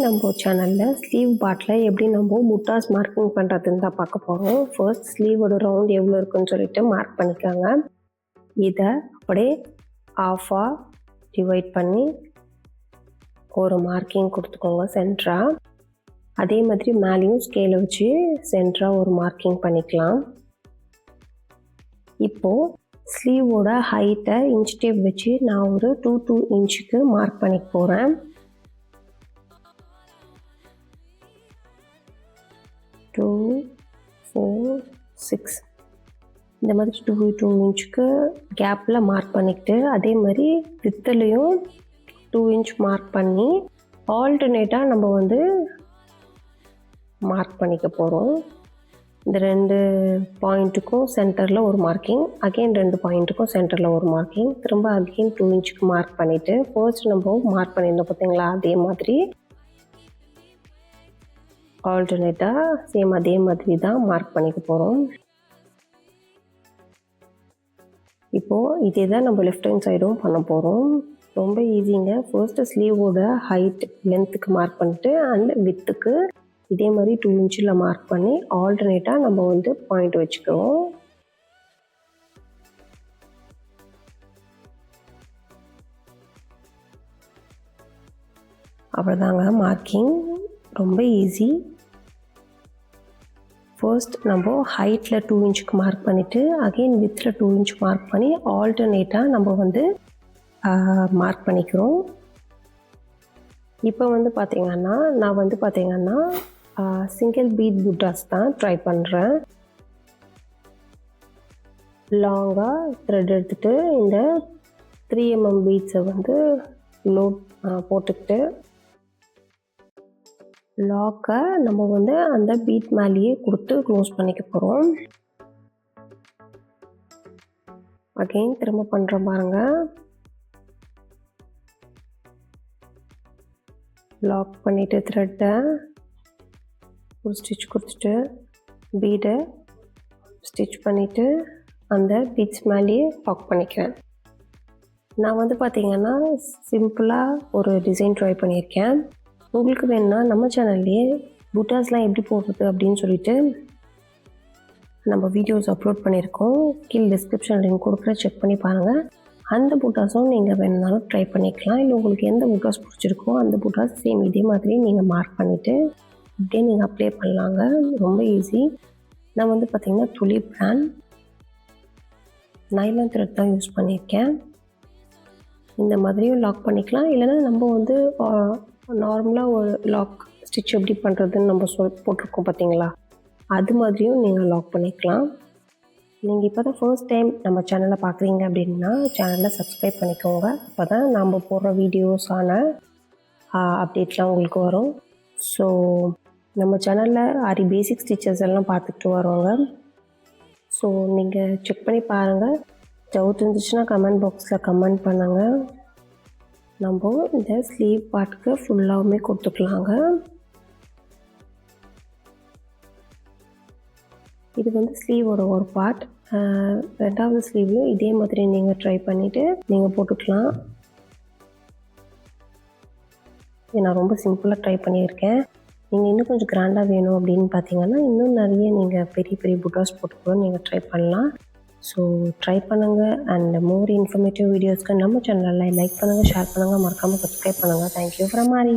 நம்ம சேனலில் ஸ்லீவ் பார்ட்டில் எப்படி நம்ம புட்டாஸ் மார்க்கிங் பண்ணுறதுன்னு தான் பார்க்க போகிறோம். ஃபர்ஸ்ட் ஸ்லீவோட ரவுண்ட் எவ்வளோ இருக்குன்னு சொல்லிட்டு மார்க் பண்ணிக்காங்க. இதை அப்படியே ஆஃபாக டிவைட் பண்ணி ஒரு மார்க்கிங் கொடுத்துக்கோங்க சென்டராக. அதே மாதிரி மேலேயும் ஸ்கேலை வச்சு சென்டராக ஒரு மார்க்கிங் பண்ணிக்கலாம். இப்போது ஸ்லீவோட ஹைட்டை இன்ச் டேப் வச்சு நான் ஒரு 2 இன்ச்சுக்கு மார்க் பண்ணிக்க போகிறேன். 2, 4, 6 இந்த மாதிரி 2 இன்ச்சுக்கு கேப்பில் மார்க் பண்ணிக்கிட்டு, அதே மாதிரி வித்துலேயும் 2 இன்ச் மார்க் பண்ணி ஆல்டர்னேட்டாக நம்ம மார்க் பண்ணிக்க போகிறோம். இந்த 2 பாயிண்ட்டுக்கும் சென்டரில் ஒரு மார்க்கிங், அகெயின் 2 பாயிண்ட்டுக்கும் சென்டரில் ஒரு மார்க்கிங், திரும்ப அகெயின் 2 இன்ச்சுக்கு மார்க் பண்ணிவிட்டு ஃபர்ஸ்ட் நம்ம மார்க் பண்ணியிருந்தோம் பார்த்தீங்களா, அதே மாதிரி ஆல்டர்னேட்டாக சேம் அதே மாதிரி தான் மார்க் பண்ணிக்க போகிறோம். இப்போது இதே தான் நம்ம லெஃப்ட் ஹேண்ட் சைடும் பண்ண போகிறோம். ரொம்ப ஈஸிங்க. ஃபர்ஸ்ட்டு ஸ்லீவோட ஹைட் லென்த்துக்கு மார்க் பண்ணிட்டு அண்ட் வித்துக்கு இதே மாதிரி 2 இன்ச்சில் மார்க் பண்ணி ஆல்டர்னேட்டாக நம்ம பாயிண்ட் வச்சுக்கிறோம். அவ்வளோதாங்க மார்க்கிங். ரொம்ப ஈஸி. ஃபர்ஸ்ட் நம்ம ஹைட்டில் 2 இன்ச்சுக்கு மார்க் பண்ணிவிட்டு அகெயின் வித்தில் 2 இன்ச் மார்க் பண்ணி ஆல்டர்னேட்டாக நம்ம மார்க் பண்ணிக்கிறோம். இப்போ பார்த்திங்கன்னா நான் பார்த்திங்கன்னா சிங்கிள் பீட் புட்டாஸ் தான் ட்ரை பண்ணுறேன். லாங்காக த்ரெட் எடுத்துகிட்டு இந்த 3mm பீட்ஸை லோட் போட்டுக்கிட்டு லாக்கை நம்ம அந்த பீட் மேலேயே கொடுத்து க்ளோஸ் பண்ணிக்க போகிறோம். அகெயின் திரும்ப பண்ணுற பாருங்கள். லாக் பண்ணிவிட்டு த்ரெட்டை ஒரு ஸ்டிச் கொடுத்துட்டு பீடை ஸ்டிச் பண்ணிவிட்டு அந்த பீட்ஸ் மேலேயே லாக் பண்ணிக்கிறேன். நான் பார்த்திங்கன்னா சிம்பிளாக ஒரு டிசைன் ட்ரை பண்ணியிருக்கேன். உங்களுக்கு வேணுன்னா நம்ம சேனல்லையே புட்டாஸ்லாம் எப்படி போடுறது அப்படின்னு சொல்லிட்டு நம்ம வீடியோஸ் அப்லோட் பண்ணியிருக்கோம். கீழே டிஸ்கிரிப்ஷன் லிங்க் கொடுக்குற, செக் பண்ணி பாருங்கள். அந்த புட்டாஸும் நீங்கள் வேணுனாலும் ட்ரை பண்ணிக்கலாம். இல்லை உங்களுக்கு எந்த புட்டாஸ் பிடிச்சிருக்கோ அந்த புட்டாஸ் சேம் இதே மாதிரி நீங்கள் மார்க் பண்ணிவிட்டு அப்படியே நீங்கள் அப்ளை பண்ணலாங்க. ரொம்ப ஈஸி. நான் பார்த்திங்கன்னா துளி பிராண்ட் நைலான் த்ரெட் தான் யூஸ் பண்ணியிருக்கேன். இந்த மாதிரியும் லாக் பண்ணிக்கலாம். இல்லைன்னா நம்ம நார்மலாக ஒரு லாக் ஸ்டிச் எப்படி பண்ணுறதுன்னு நம்ம போட்டிருக்கோம் பார்த்தீங்களா, அது மாதிரியும் நீங்கள் லாக் பண்ணிக்கலாம். நீங்கள் இப்போ தான் ஃபர்ஸ்ட் டைம் நம்ம சேனலை பார்க்குறீங்க அப்படின்னா சேனலை சப்ஸ்கிரைப் பண்ணிக்கோங்க. அப்போ தான் நம்ம போடுற வீடியோஸான அப்டேட்லாம் உங்களுக்கு வரும். ஸோ நம்ம சேனலில் ஆரி பேசிக் ஸ்டிச்சஸ் எல்லாம் பார்த்துக்கிட்டு வருவாங்க. ஸோ நீங்கள் செக் பண்ணி பாருங்கள். டவுட் இருந்துச்சுன்னா கமெண்ட் பாக்ஸில் கமெண்ட் பண்ணுங்கள். நம்ம இந்த ஸ்லீவ் பார்ட்டுக்கு ஃபுல்லாகவுமே கொடுத்துக்கலாங்க. இது ஸ்லீவோட ஒரு பார்ட். ரெண்டாவது ஸ்லீவ்லையும் இதே மாதிரி நீங்கள் ட்ரை பண்ணிவிட்டு நீங்கள் போட்டுக்கலாம். இது நான் ரொம்ப சிம்பிளாக ட்ரை பண்ணியிருக்கேன். நீங்கள் இன்னும் கொஞ்சம் கிராண்டாக வேணும் அப்படின்னு பார்த்தீங்கன்னா இன்னும் நிறைய நீங்கள் பெரிய பெரிய புட்டாஸ் போட்டுக்கூட நீங்கள் ட்ரை பண்ணலாம். ஸோ ட்ரை பண்ணுங்கள். அண்ட் மோர் இன்ஃபர்மேட்டிவ் வீடியோஸ்க்கு நம்ம சேனலில் லைக் பண்ணுங்கள், ஷேர் பண்ணுங்கள், மறக்காமல் சப்ஸ்கிரைப் பண்ணுங்கள். Thank you from aari.